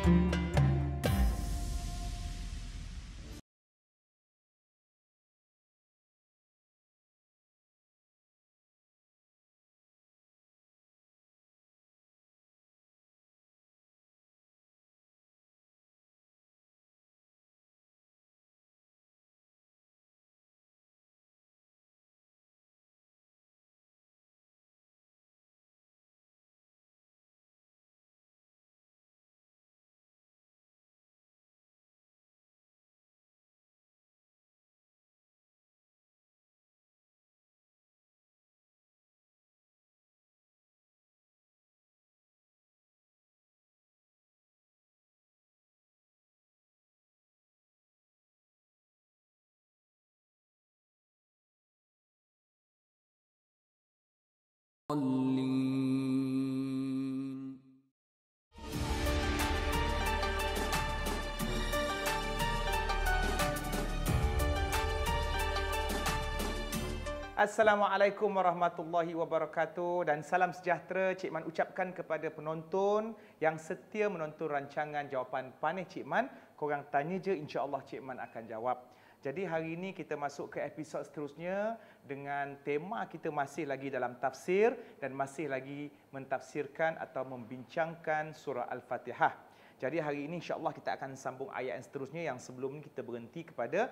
الضالين. Assalamualaikum warahmatullahi wabarakatuh dan salam sejahtera Cik Man ucapkan kepada penonton yang setia menonton rancangan Jawapan Panih Cik Man. Korang tanya je, insya-Allah Cik Man akan jawab. Jadi hari ini kita masuk ke episod seterusnya dengan tema kita masih lagi dalam tafsir dan masih lagi mentafsirkan atau membincangkan surah Al-Fatihah. Jadi hari ini insya-Allah kita akan sambung ayat yang seterusnya yang sebelum ini kita berhenti kepada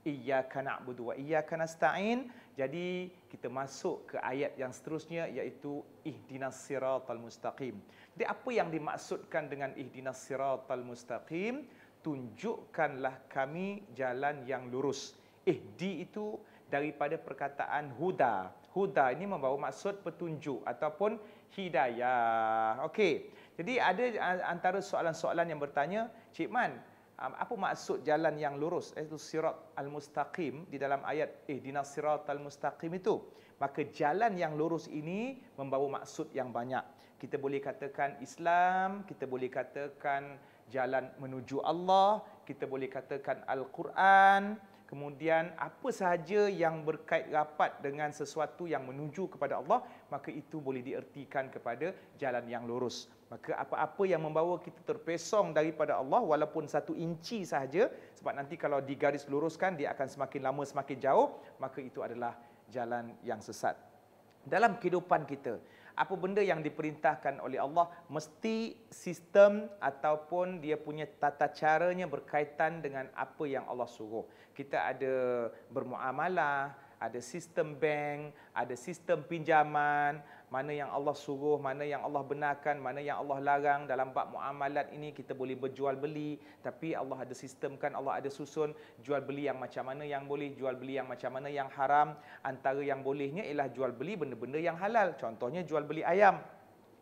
Iyyaka na'budu wa iyyaka nasta'in. Jadi kita masuk ke ayat yang seterusnya iaitu ihdinas siratal mustaqim. Jadi apa yang dimaksudkan dengan ihdinas siratal mustaqim? Tunjukkanlah kami jalan yang lurus. Ihdi itu daripada perkataan huda. Huda ini membawa maksud petunjuk ataupun hidayah. Okey. Jadi ada antara soalan-soalan yang bertanya, Cik Man, apa maksud jalan yang lurus, iaitu sirat al-mustaqim di dalam ayat ihdinas siratal mustaqim itu? Maka jalan yang lurus ini membawa maksud yang banyak. Kita boleh katakan Islam, kita boleh katakan jalan menuju Allah, kita boleh katakan Al-Quran, kemudian apa sahaja yang berkait rapat dengan sesuatu yang menuju kepada Allah, maka itu boleh diertikan kepada jalan yang lurus. Maka apa-apa yang membawa kita terpesong daripada Allah walaupun 1 inci sahaja, sebab nanti kalau digaris luruskan dia akan semakin lama semakin jauh, maka itu adalah jalan yang sesat. Dalam kehidupan kita, apa benda yang diperintahkan oleh Allah mesti sistem ataupun dia punya tata caranya berkaitan dengan apa yang Allah suruh. Kita ada bermuamalah, ada sistem bank, ada sistem pinjaman, mana yang Allah suruh, mana yang Allah benarkan, mana yang Allah larang. Dalam bab muamalat ini kita boleh berjual beli, tapi Allah ada sistemkan, Allah ada susun jual beli yang macam mana yang boleh, jual beli yang macam mana yang haram. Antara yang bolehnya ialah jual beli benda-benda yang halal. Contohnya jual beli ayam.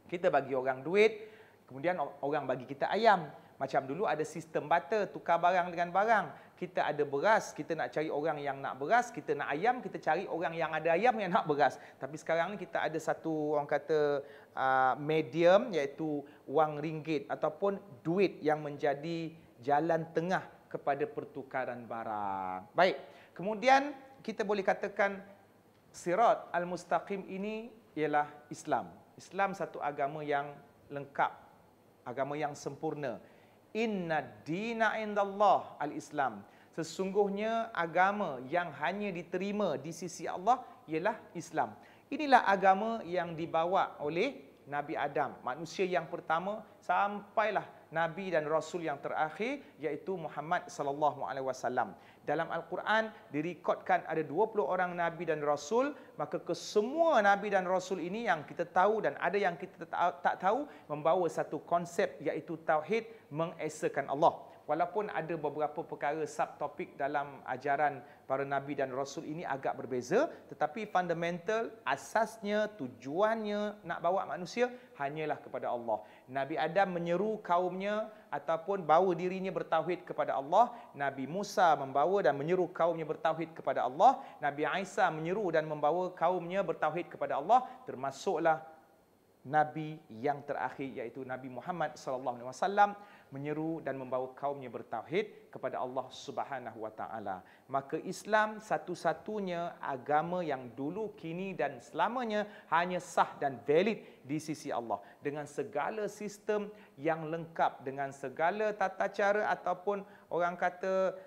Kita bagi orang duit, kemudian orang bagi kita ayam. Macam dulu ada sistem barter, tukar barang dengan barang. Kita ada beras, kita nak cari orang yang nak beras, kita nak ayam, kita cari orang yang ada ayam yang nak beras. Tapi sekarang ni kita ada satu, orang kata medium, iaitu wang ringgit ataupun duit yang menjadi jalan tengah kepada pertukaran barang. Baik, kemudian kita boleh katakan sirat al-mustaqim ini ialah Islam. Islam satu agama yang lengkap, agama yang sempurna. Inna dina indallah al-Islam. Sesungguhnya agama yang hanya diterima di sisi Allah ialah Islam. Inilah agama yang dibawa oleh Nabi Adam, manusia yang pertama, sampailah Nabi dan Rasul yang terakhir iaitu Muhammad sallallahu alaihi wasallam. Dalam Al-Quran direkodkan ada 20 orang Nabi dan Rasul, maka kesemua Nabi dan Rasul ini yang kita tahu dan ada yang kita tak tahu membawa satu konsep iaitu tauhid, mengesakan Allah. Walaupun ada beberapa perkara subtopik dalam ajaran para Nabi dan Rasul ini agak berbeza, tetapi fundamental, asasnya, tujuannya nak bawa manusia hanyalah kepada Allah. Nabi Adam menyeru kaumnya ataupun bawa dirinya bertauhid kepada Allah. Nabi Musa membawa dan menyeru kaumnya bertauhid kepada Allah. Nabi Isa menyeru dan membawa kaumnya bertauhid kepada Allah. Termasuklah Nabi yang terakhir iaitu Nabi Muhammad sallallahu alaihi wasallam. menyeru dan membawa kaumnya bertauhid kepada Allah Subhanahu wa taala. Maka Islam satu-satunya agama yang dulu, kini dan selamanya hanya sah dan valid di sisi Allah, dengan segala sistem yang lengkap, dengan segala tata cara ataupun orang kata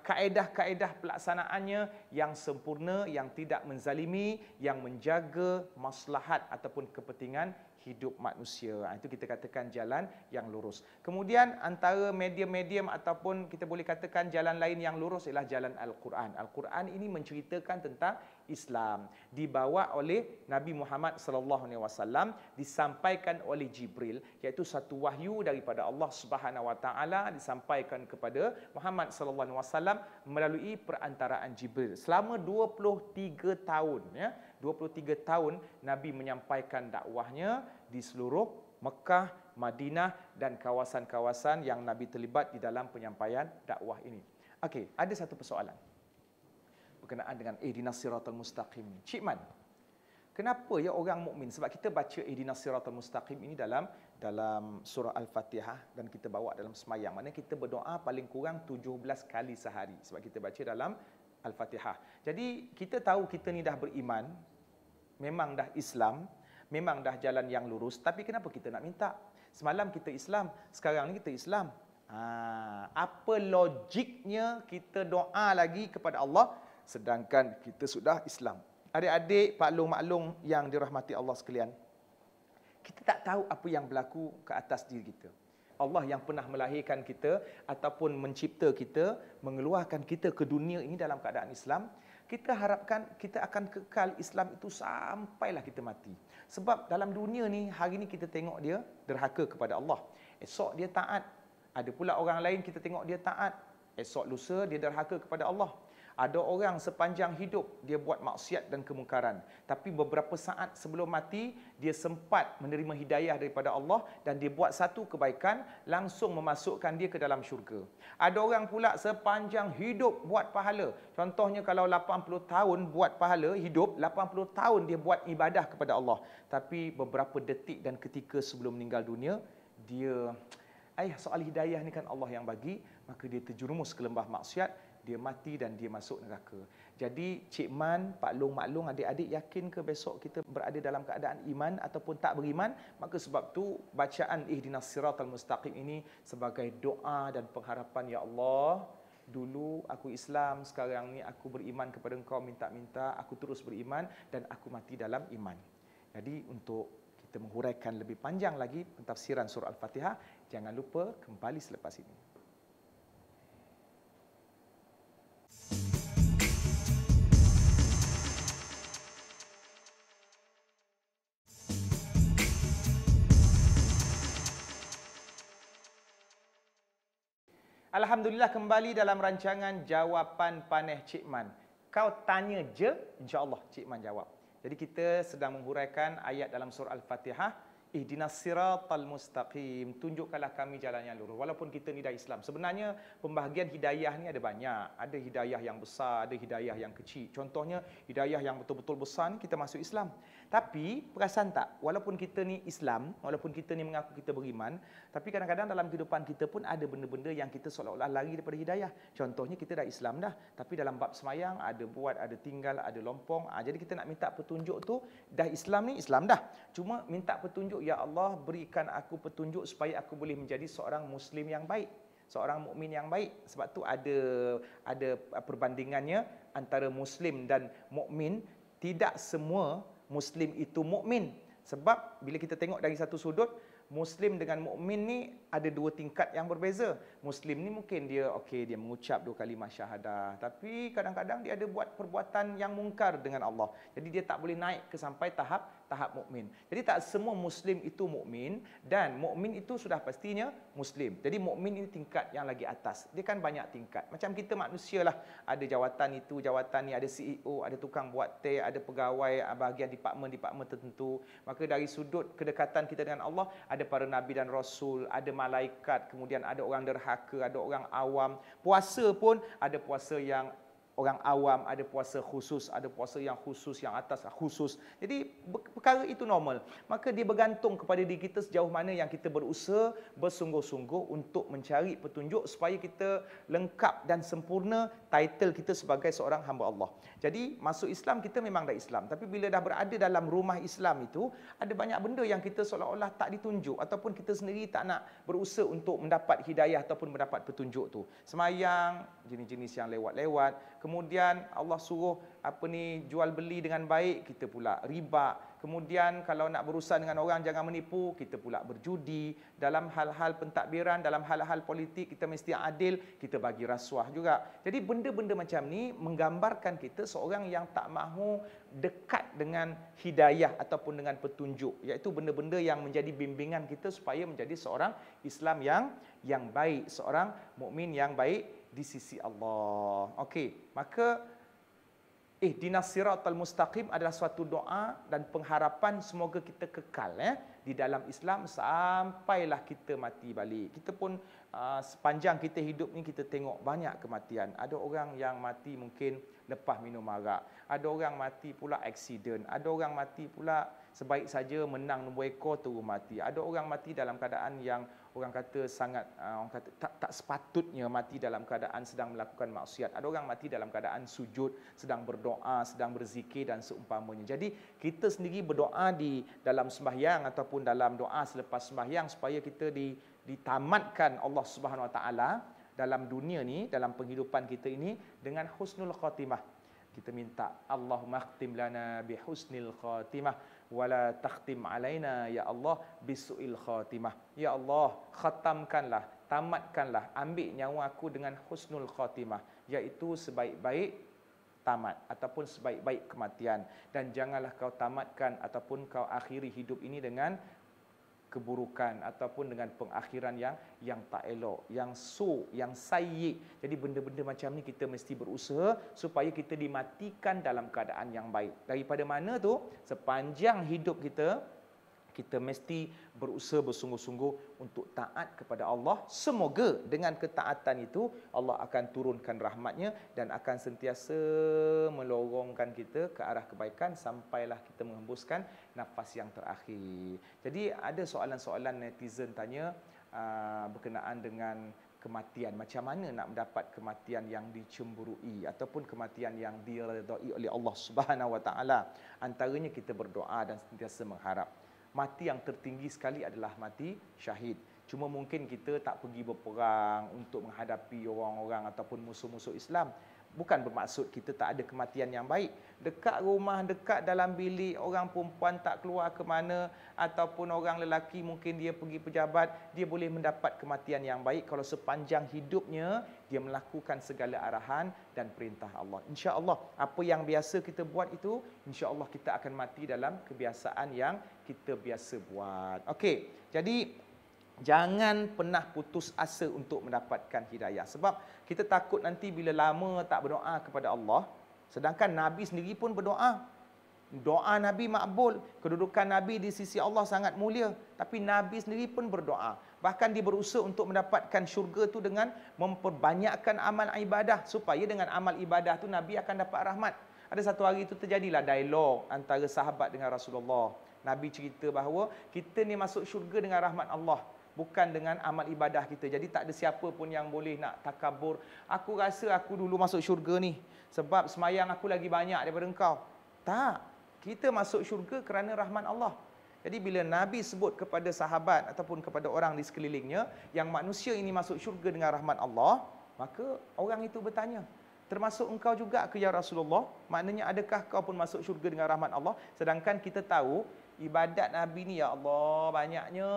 kaedah-kaedah pelaksanaannya yang sempurna, yang tidak menzalimi, yang menjaga maslahat ataupun kepentingan hidup manusia. Itu kita katakan jalan yang lurus. Kemudian antara medium-medium ataupun kita boleh katakan jalan lain yang lurus ialah jalan Al-Quran. Al-Quran ini menceritakan tentang Islam, dibawa oleh Nabi Muhammad sallallahu alaihi wasallam, disampaikan oleh Jibril, iaitu satu wahyu daripada Allah Subhanahu wa taala disampaikan kepada Muhammad sallallahu alaihi wasallam melalui perantaraan Jibril. Selama 23 tahun 23 tahun Nabi menyampaikan dakwahnya di seluruh Mekah, Madinah dan kawasan-kawasan yang Nabi terlibat di dalam penyampaian dakwah ini. Okey, ada satu persoalan berkenaan dengan ihdinas siratal mustaqim. Cik Man, kenapa ya orang mukmin? Sebab kita baca ihdinas siratal mustaqim ini dalam surah Al-Fatihah dan kita bawa dalam semayang. Maknanya kita berdoa paling kurang 17 kali sehari sebab kita baca dalam Al-Fatihah. Jadi kita tahu kita ni dah beriman, memang dah Islam, memang dah jalan yang lurus, tapi kenapa kita nak minta? Semalam kita Islam, sekarang ni kita Islam. Apa logiknya kita doa lagi kepada Allah sedangkan kita sudah Islam? Adik-adik, paklong-maklong yang dirahmati Allah sekalian, kita tak tahu apa yang berlaku ke atas diri kita. Allah yang pernah melahirkan kita ataupun mencipta kita, mengeluarkan kita ke dunia ini dalam keadaan Islam, kita harapkan kita akan kekal Islam itu sampailah kita mati. Sebab dalam dunia ni, hari ni kita tengok dia derhaka kepada Allah, esok dia taat. Ada pula orang lain kita tengok dia taat, esok lusa dia derhaka kepada Allah. Ada orang sepanjang hidup dia buat maksiat dan kemungkaran, tapi beberapa saat sebelum mati dia sempat menerima hidayah daripada Allah dan dia buat satu kebaikan, langsung memasukkan dia ke dalam syurga. Ada orang pula sepanjang hidup buat pahala. Contohnya kalau 80 tahun buat pahala hidup, 80 tahun dia buat ibadah kepada Allah, tapi beberapa detik dan ketika sebelum meninggal dunia, dia soal hidayah ni kan Allah yang bagi, maka dia terjerumus ke lembah maksiat, dia mati dan dia masuk neraka. Jadi Cik Man, Pak Long, Mak Long, adik-adik yakin ke besok kita berada dalam keadaan iman ataupun tak beriman? Maka sebab tu bacaan ihdinas siratal mustaqim ini sebagai doa dan pengharapan, ya Allah, dulu aku Islam, sekarang ni aku beriman kepada Engkau, minta-minta aku terus beriman dan aku mati dalam iman. Jadi untuk kita menghuraikan lebih panjang lagi pentafsiran surah Al-Fatihah, jangan lupa kembali selepas ini. Alhamdulillah, kembali dalam rancangan Jawapan Paneh Cik Man. Kau tanya je, insya-Allah Cik Man jawab. Jadi kita sedang menghuraikan ayat dalam surah Al-Fatihah, ihdinas siratal mustaqim, tunjukkanlah kami jalan yang lurus. Walaupun kita ni dah Islam, sebenarnya pembahagian hidayah ni ada banyak. Ada hidayah yang besar, ada hidayah yang kecil. Contohnya hidayah yang betul-betul besar ni kita masuk Islam. Tapi perasan tak, walaupun kita ni Islam, walaupun kita ni mengaku kita beriman, tapi kadang-kadang dalam kehidupan kita pun ada benda-benda yang kita seolah-olah lari daripada hidayah. Contohnya kita dah Islam dah, tapi dalam bab semayang ada buat, ada tinggal, ada lompong. Jadi kita nak minta petunjuk tu, dah Islam ni Islam dah. Cuma minta petunjuk, ya Allah berikan aku petunjuk supaya aku boleh menjadi seorang Muslim yang baik, seorang mukmin yang baik. Sebab tu ada perbandingannya antara Muslim dan mukmin. Tidak semua Muslim itu mukmin. Sebab bila kita tengok dari satu sudut, Muslim dengan mukmin ni ada dua tingkat yang berbeza. Muslim ni mungkin dia dia mengucap 2 kalimah syahadah, tapi kadang-kadang dia ada buat perbuatan yang mungkar dengan Allah. Jadi dia tak boleh naik ke sampai tahap mukmin. Jadi tak semua Muslim itu mukmin, dan mukmin itu sudah pastinya Muslim. Jadi mukmin ini tingkat yang lagi atas. Dia kan banyak tingkat. Macam kita manusia lah, ada jawatan itu, jawatan ni, ada CEO, ada tukang buat teh, ada pegawai bahagian departmen tertentu. Maka dari sudut kedekatan kita dengan Allah, ada para nabi dan rasul, ada malaikat, kemudian ada orang derhaka, ada orang awam. Puasa pun ada puasa yang orang awam ada puasa khusus, ada puasa yang khusus, yang atas khusus. Jadi perkara itu normal. Maka dia bergantung kepada diri kita sejauh mana yang kita berusaha bersungguh-sungguh untuk mencari petunjuk supaya kita lengkap dan sempurna title kita sebagai seorang hamba Allah. Jadi masuk Islam kita memang dah Islam, tapi bila dah berada dalam rumah Islam itu ada banyak benda yang kita seolah-olah tak ditunjuk ataupun kita sendiri tak nak berusaha untuk mendapat hidayah ataupun mendapat petunjuk tu. Semayang jenis-jenis yang lewat-lewat. Kemudian Allah suruh jual beli dengan baik, kita pula riba. Kemudian kalau nak berurusan dengan orang jangan menipu, kita pula berjudi. Dalam hal-hal pentadbiran, dalam hal-hal politik kita mesti adil, kita bagi rasuah juga. Jadi benda-benda macam ni menggambarkan kita seorang yang tak mahu dekat dengan hidayah ataupun dengan petunjuk, iaitu benda-benda yang menjadi bimbingan kita supaya menjadi seorang Islam yang baik, seorang mukmin yang baik di sisi Allah. Okey, maka ihdinas siratal mustaqim adalah suatu doa dan pengharapan semoga kita kekal di dalam Islam sampailah kita mati balik. Kita pun sepanjang kita hidup ni kita tengok banyak kematian. Ada orang yang mati mungkin lepas minum arak. Ada orang mati pula aksiden. Ada orang mati pula sebaik saja menang nombor ekor terus mati. Ada orang mati dalam keadaan yang orang kata sangat tak sepatutnya mati dalam keadaan sedang melakukan maksiat. Ada orang mati dalam keadaan sujud, sedang berdoa, sedang berzikir dan seumpamanya. Jadi kita sendiri berdoa di dalam sembahyang ataupun dalam doa selepas sembahyang supaya kita ditamatkan Allah Subhanahu Wa Taala dalam dunia ni, dalam penghidupan kita ini dengan husnul khatimah. Kita minta Allahumma khtim lana bi husnil khatimah wala takhtim alaina ya Allah bisuil khatimah. Ya Allah, khatamkanlah, tamatkanlah, ambil nyawa aku dengan husnul khatimah, iaitu sebaik-baik tamat ataupun sebaik-baik kematian, dan janganlah kau tamatkan ataupun kau akhiri hidup ini dengan keburukan ataupun dengan pengakhiran yang tak elok, yang yang sayyi. Jadi benda-benda macam ni kita mesti berusaha supaya kita dimatikan dalam keadaan yang baik. Daripada mana tu? Sepanjang hidup kita mesti berusaha bersungguh-sungguh untuk taat kepada Allah. Semoga dengan ketaatan itu Allah akan turunkan rahmatnya dan akan sentiasa melorongkan kita ke arah kebaikan sampailah kita menghembuskan nafas yang terakhir. Jadi ada soalan-soalan netizen tanya berkenaan dengan kematian. Macam mana nak mendapat kematian yang dicemburui ataupun kematian yang diredai oleh Allah Subhanahu Wa Taala? Antaranya kita berdoa dan sentiasa mengharap. Mati yang tertinggi sekali adalah mati syahid. Cuma mungkin kita tak pergi berperang untuk menghadapi orang-orang ataupun musuh-musuh Islam. Bukan bermaksud kita tak ada kematian yang baik. Dekat rumah, dekat dalam bilik, orang perempuan tak keluar ke mana, ataupun orang lelaki mungkin dia pergi pejabat, dia boleh mendapat kematian yang baik kalau sepanjang hidupnya dia melakukan segala arahan dan perintah Allah. InsyaAllah, apa yang biasa kita buat itu, insyaAllah kita akan mati dalam kebiasaan yang kita biasa buat. Okey, jadi jangan pernah putus asa untuk mendapatkan hidayah. Sebab kita takut nanti bila lama tak berdoa kepada Allah, sedangkan Nabi sendiri pun berdoa. Doa Nabi makbul, kedudukan Nabi di sisi Allah sangat mulia, tapi Nabi sendiri pun berdoa. Bahkan dia berusaha untuk mendapatkan syurga tu dengan memperbanyakkan amal ibadah, supaya dengan amal ibadah tu Nabi akan dapat rahmat. Ada satu hari itu terjadilah dialog antara sahabat dengan Rasulullah. Nabi cerita bahawa kita ni masuk syurga dengan rahmat Allah, bukan dengan amal ibadah kita. Jadi tak ada siapa pun yang boleh nak takabur. Aku rasa aku dulu masuk syurga ni sebab semayang aku lagi banyak daripada engkau. Tak. Kita masuk syurga kerana rahmat Allah. Jadi bila Nabi sebut kepada sahabat ataupun kepada orang di sekelilingnya yang manusia ini masuk syurga dengan rahmat Allah, maka orang itu bertanya, termasuk engkau juga ke ya Rasulullah? Maknanya adakah kau pun masuk syurga dengan rahmat Allah? Sedangkan kita tahu ibadat Nabi ni, ya Allah, banyaknya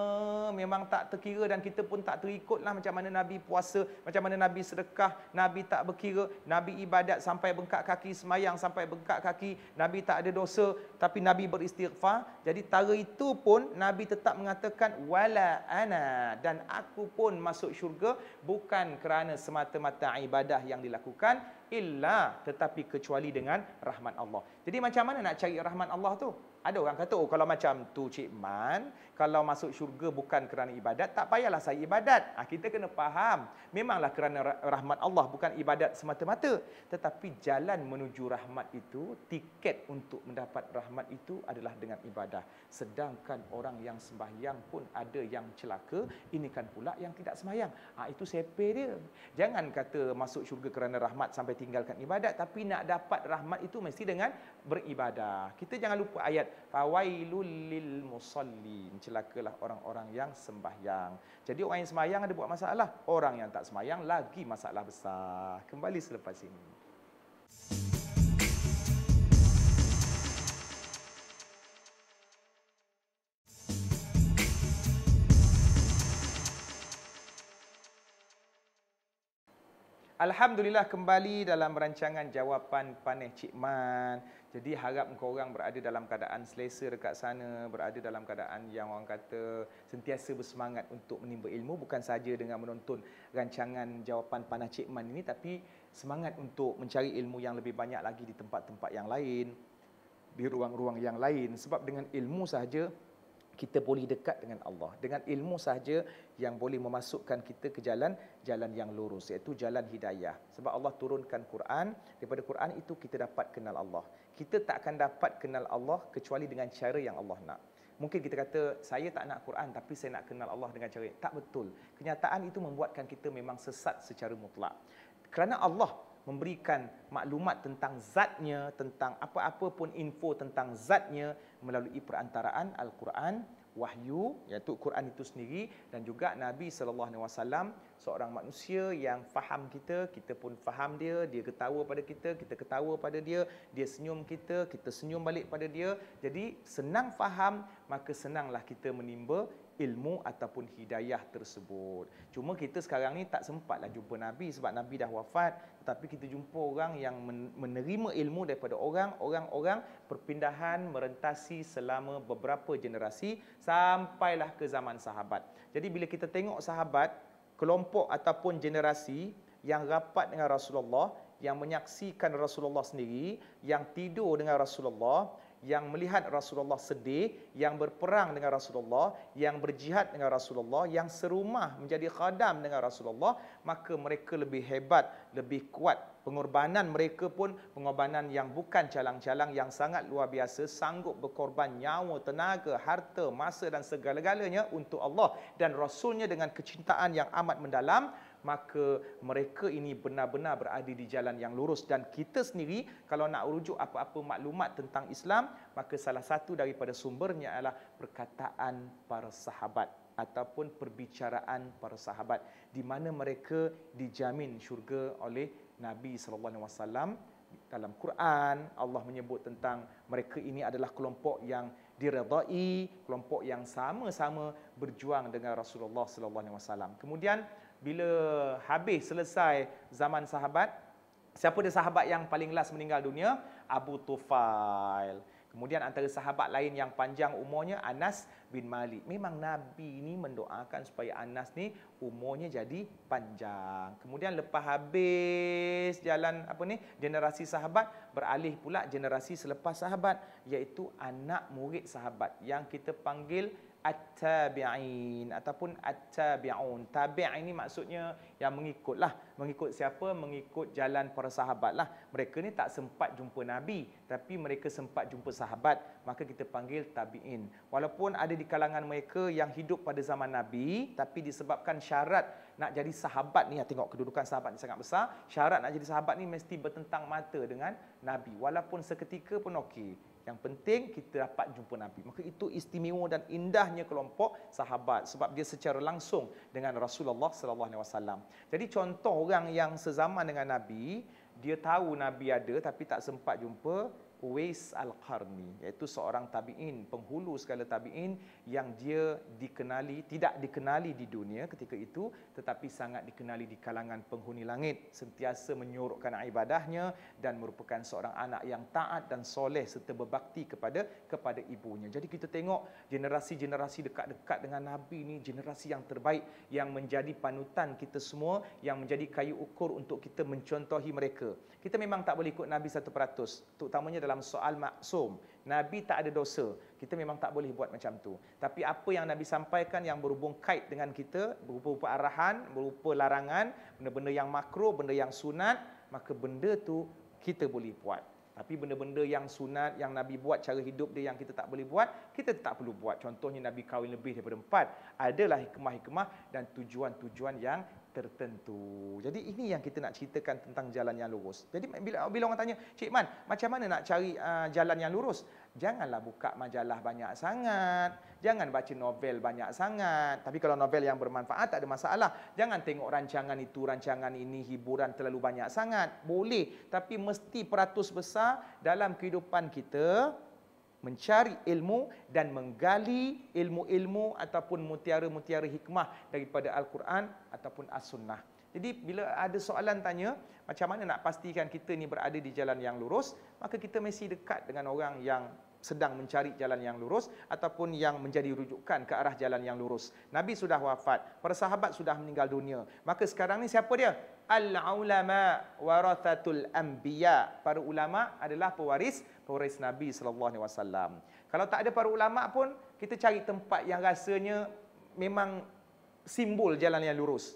memang tak terkira dan kita pun tak terikutlah macam mana Nabi puasa, macam mana Nabi sedekah. Nabi tak berkira, Nabi ibadat sampai bengkak kaki, semayang sampai bengkak kaki, Nabi tak ada dosa, tapi Nabi beristighfar. Jadi tara itu pun Nabi tetap mengatakan wala ana, dan aku pun masuk syurga bukan kerana semata-mata ibadah yang dilakukan, illa tetapi kecuali dengan rahmat Allah. Jadi macam mana nak cari rahmat Allah tu? Ada orang kata, oh kalau macam tu Cik Man, kalau masuk syurga bukan kerana ibadat, tak payahlah saya ibadat. Kita kena faham, memanglah kerana rahmat Allah, bukan ibadat semata-mata. Tetapi jalan menuju rahmat itu, tiket untuk mendapat rahmat itu adalah dengan ibadah. Sedangkan orang yang sembahyang pun ada yang celaka, ini kan pula yang tidak sembahyang. Itu sepe dia. Jangan kata masuk syurga kerana rahmat sampai tinggalkan ibadat, tapi nak dapat rahmat itu mesti dengan beribadah. Kita jangan lupa ayat fawailul lil musallin, celakalah orang-orang yang sembahyang. Jadi orang yang sembahyang ada buat masalah, orang yang tak sembahyang lagi masalah besar. Kembali selepas ini. Alhamdulillah, kembali dalam rancangan Jawapan Panih Cik Man. Jadi harap korang berada dalam keadaan selesa dekat sana, berada dalam keadaan yang orang kata sentiasa bersemangat untuk menimba ilmu, bukan sahaja dengan menonton rancangan Jawapan Panih Cik Man ini, tapi semangat untuk mencari ilmu yang lebih banyak lagi di tempat-tempat yang lain, di ruang-ruang yang lain. Sebab dengan ilmu sahaja kita boleh dekat dengan Allah. Dengan ilmu sahaja yang boleh memasukkan kita ke jalan yang lurus, iaitu jalan hidayah. Sebab Allah turunkan Quran, daripada Quran itu kita dapat kenal Allah. Kita tak akan dapat kenal Allah kecuali dengan cara yang Allah nak. Mungkin kita kata, saya tak nak Quran tapi saya nak kenal Allah dengan cara. Tak betul. Kenyataan itu membuatkan kita memang sesat secara mutlak. Kerana Allah memberikan maklumat tentang zatnya, tentang apa-apa pun info tentang zatnya melalui perantaraan Al-Quran, wahyu, iaitu Quran itu sendiri, dan juga Nabi SAW, seorang manusia yang faham kita, kita pun faham dia, dia ketawa pada kita ketawa pada dia, dia senyum kita senyum balik pada dia. Jadi senang faham, maka senanglah kita menimba ilmu ataupun hidayah tersebut. Cuma kita sekarang ni tak sempatlah jumpa Nabi sebab Nabi dah wafat, tetapi kita jumpa orang yang menerima ilmu daripada orang-orang perpindahan merentasi selama beberapa generasi sampailah ke zaman sahabat. Jadi bila kita tengok sahabat, kelompok ataupun generasi yang rapat dengan Rasulullah, yang menyaksikan Rasulullah sendiri, yang tidur dengan Rasulullah, yang melihat Rasulullah sedih, yang berperang dengan Rasulullah, yang berjihad dengan Rasulullah, yang serumah menjadi khadam dengan Rasulullah, maka mereka lebih hebat, lebih kuat. Pengorbanan mereka pun pengorbanan yang bukan calang-calang, yang sangat luar biasa, sanggup berkorban nyawa, tenaga, harta, masa dan segala-galanya untuk Allah dan Rasulnya dengan kecintaan yang amat mendalam. Maka mereka ini benar-benar berada di jalan yang lurus. Dan kita sendiri kalau nak rujuk apa-apa maklumat tentang Islam, maka salah satu daripada sumbernya adalah perkataan para sahabat ataupun perbicaraan para sahabat, di mana mereka dijamin syurga oleh Nabi SAW. Dalam Quran Allah menyebut tentang mereka ini adalah kelompok yang diredai, kelompok yang sama-sama berjuang dengan Rasulullah SAW. Kemudian bila habis selesai zaman sahabat, siapa dia sahabat yang paling last meninggal dunia? Abu Tufail. Kemudian antara sahabat lain yang panjang umurnya, Anas bin Malik. Memang Nabi ni mendoakan supaya Anas ni umurnya jadi panjang. Kemudian lepas habis jalan generasi sahabat, beralih pula generasi selepas sahabat, iaitu anak murid sahabat yang kita panggil at-tabi'in ataupun at-tabi'un. Tabi' ini maksudnya yang mengikutlah. Mengikut siapa? Mengikut jalan para sahabatlah. Mereka ni tak sempat jumpa Nabi, tapi mereka sempat jumpa sahabat, maka kita panggil tabi'in. Walaupun ada di kalangan mereka yang hidup pada zaman Nabi, tapi disebabkan syarat nak jadi sahabat ni, tengok kedudukan sahabat ni sangat besar, syarat nak jadi sahabat ni mesti bertentang mata dengan Nabi. Walaupun seketika pun okey. Yang penting kita dapat jumpa Nabi. Maka itu istimewa dan indahnya kelompok sahabat sebab dia secara langsung dengan Rasulullah SAW. Jadi contoh orang yang sezaman dengan Nabi, dia tahu Nabi ada tapi tak sempat jumpa, Uwais Al-Qarni, iaitu seorang tabi'in, penghulu segala tabi'in yang dia tidak dikenali di dunia ketika itu, tetapi sangat dikenali di kalangan penghuni langit, sentiasa menyorokkan ibadahnya dan merupakan seorang anak yang taat dan soleh serta berbakti kepada ibunya. Jadi kita tengok generasi-generasi dekat-dekat dengan Nabi ni generasi yang terbaik, yang menjadi panutan kita semua, yang menjadi kayu ukur untuk kita mencontohi mereka. Kita memang tak boleh ikut Nabi 100%, terutamanya dalam soal maksum. Nabi tak ada dosa. Kita memang tak boleh buat macam tu. Tapi apa yang Nabi sampaikan yang berhubung kait dengan kita, berupa arahan, berupa larangan, benda-benda yang makruh, benda yang sunat, maka benda tu kita boleh buat. Tapi benda-benda yang sunat, yang Nabi buat, cara hidup dia yang kita tak boleh buat, kita tak perlu buat. Contohnya Nabi kahwin lebih daripada 4. Adalah hikmah-hikmah dan tujuan-tujuan yang tertentu. Jadi ini yang kita nak ceritakan tentang jalan yang lurus. Jadi bila orang tanya, Cik Man, macam mana nak cari jalan yang lurus? Janganlah buka majalah banyak sangat. Jangan baca novel banyak sangat. Tapi kalau novel yang bermanfaat tak ada masalah. Jangan tengok rancangan itu, rancangan ini, hiburan terlalu banyak sangat. Boleh, tapi mesti peratus besar dalam kehidupan kita mencari ilmu dan menggali ilmu-ilmu ataupun mutiara-mutiara hikmah daripada Al-Quran ataupun As-Sunnah. Jadi bila ada soalan tanya, macam mana nak pastikan kita ni berada di jalan yang lurus, maka kita mesti dekat dengan orang yang sedang mencari jalan yang lurus ataupun yang menjadi rujukan ke arah jalan yang lurus. Nabi sudah wafat, para sahabat sudah meninggal dunia. Maka sekarang ni siapa dia? Al-ulama warathatul anbiya. Para ulama adalah pewaris Nabi sallallahu alaihi wasallam. Kalau tak ada para ulama pun, kita cari tempat yang rasanya memang simbol jalan yang lurus.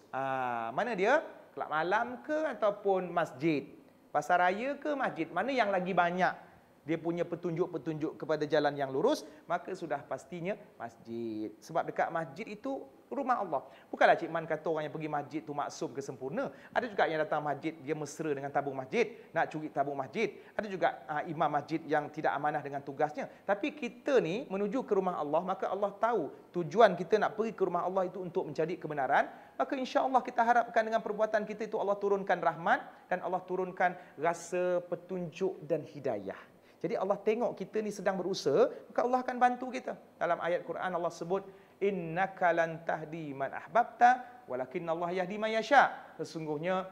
Mana dia? Kelab malam ke ataupun masjid? Pasar raya ke masjid? Mana yang lagi banyak dia punya petunjuk-petunjuk kepada jalan yang lurus, maka sudah pastinya masjid. Sebab dekat masjid itu rumah Allah. Bukanlah Cik Man kata orang yang pergi masjid tu maksum ke sempurna. Ada juga yang datang masjid, dia mesra dengan tabung masjid, nak curi tabung masjid. Ada juga imam masjid yang tidak amanah dengan tugasnya. Tapi kita ni menuju ke rumah Allah, maka Allah tahu tujuan kita nak pergi ke rumah Allah itu untuk mencari kebenaran. Maka insya-Allah kita harapkan dengan perbuatan kita itu Allah turunkan rahmat dan Allah turunkan rasa petunjuk dan hidayah. Jadi Allah tengok kita ni sedang berusaha, maka Allah akan bantu kita. Dalam ayat Quran Allah sebut, innaka lan tahdi man ahbabta walakinnallaha yahdi man yasha. Sesungguhnya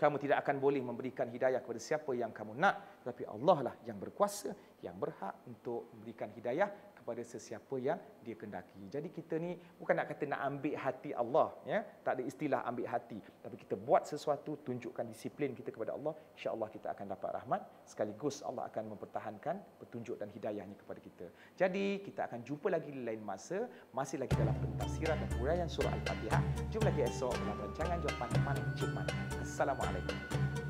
kamu tidak akan boleh memberikan hidayah kepada siapa yang kamu nak, tapi Allah lah yang berkuasa, yang berhak untuk memberikan hidayah kepada sesiapa yang dia kendaki. Jadi kita ni bukan nak kata nak ambil hati Allah, ya. Tak ada istilah ambil hati, tapi kita buat sesuatu, tunjukkan disiplin kita kepada Allah, insya-Allah kita akan dapat rahmat, sekaligus Allah akan mempertahankan petunjuk dan hidayahnya kepada kita. Jadi kita akan jumpa lagi di lain masa, masih lagi dalam pentafsiran dan huraian surah Al-Fatihah. Jumpa lagi esok dalam rancangan Jawapan Paling Cik Man. Assalamualaikum.